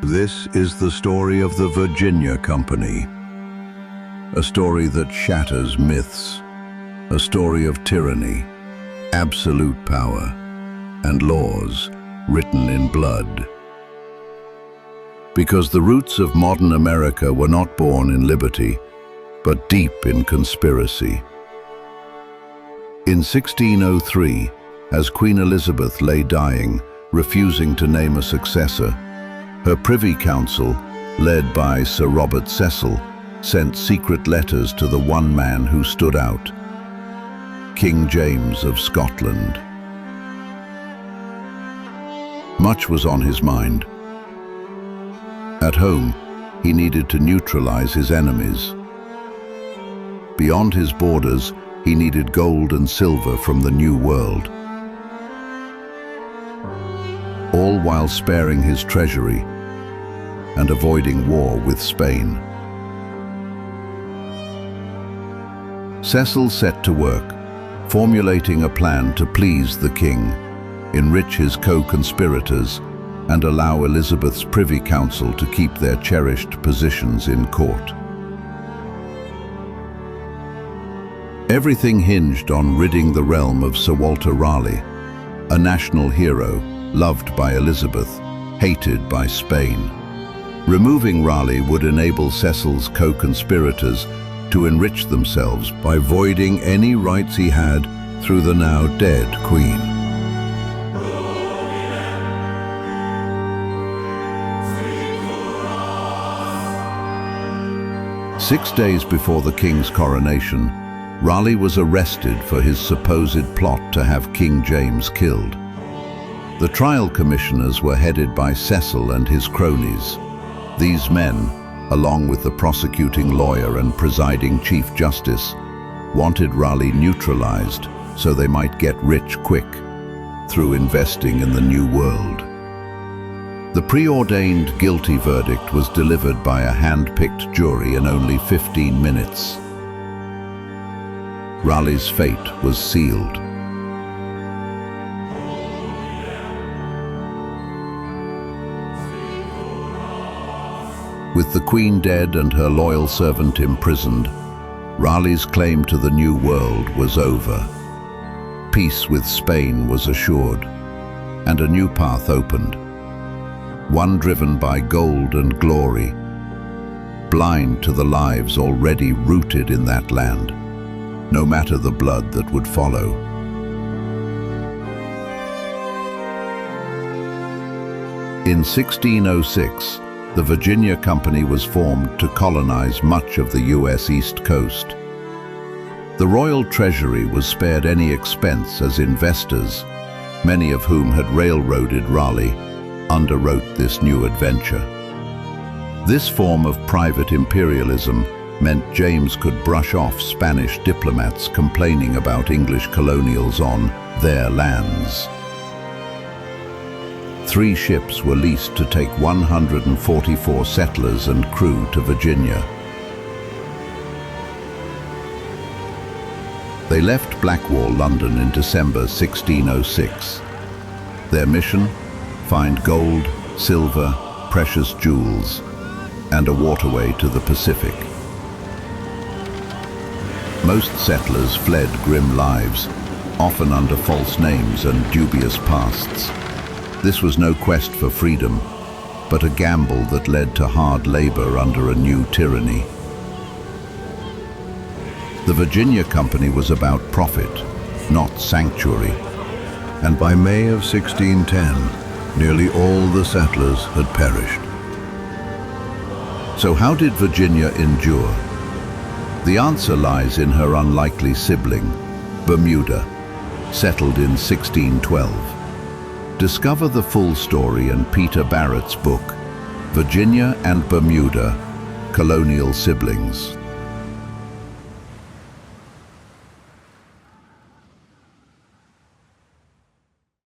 This is the story of the Virginia Company, a story that shatters myths, a story of tyranny, absolute power, and laws written in blood. Because the roots of modern America were not born in liberty, but deep in conspiracy. In 1603, as Queen Elizabeth lay dying, refusing to name a successor, her Privy Council, led by Sir Robert Cecil, sent secret letters to the one man who stood out, King James of Scotland. Much was on his mind. At home, he needed to neutralize his enemies. Beyond his borders, he needed gold and silver from the New World, all while sparing his treasury and avoiding war with Spain. Cecil set to work, formulating a plan to please the king, enrich his co-conspirators, and allow Elizabeth's Privy Council to keep their cherished positions in court. Everything hinged on ridding the realm of Sir Walter Raleigh, a national hero, loved by Elizabeth, hated by Spain. Removing Raleigh would enable Cecil's co-conspirators to enrich themselves by voiding any rights he had through the now dead Queen. Six days before the king's coronation, Raleigh was arrested for his supposed plot to have King James killed. The trial commissioners were headed by Cecil and his cronies. These men, along with the prosecuting lawyer and presiding Chief Justice, wanted Raleigh neutralized so they might get rich quick through investing in the New World. The preordained guilty verdict was delivered by a hand-picked jury in only 15 minutes. Raleigh's fate was sealed. With the Queen dead and her loyal servant imprisoned, Raleigh's claim to the New World was over. Peace with Spain was assured, and a new path opened, one driven by gold and glory, blind to the lives already rooted in that land, no matter the blood that would follow. In 1606, the Virginia Company was formed to colonize much of the U.S. East Coast. The royal treasury was spared any expense as investors, many of whom had railroaded Raleigh, underwrote this new adventure. This form of private imperialism meant James could brush off Spanish diplomats complaining about English colonials on their lands. 3 ships were leased to take 144 settlers and crew to Virginia. They left Blackwall, London in December 1606. Their mission? Find gold, silver, precious jewels, and a waterway to the Pacific. Most settlers fled grim lives, often under false names and dubious pasts. This was no quest for freedom, but a gamble that led to hard labor under a new tyranny. The Virginia Company was about profit, not sanctuary, and by May of 1610, nearly all the settlers had perished. So how did Virginia endure? The answer lies in her unlikely sibling, Bermuda, settled in 1612. Discover the full story in Peter Barrett's book, Virginia and Bermuda, Colonial Siblings.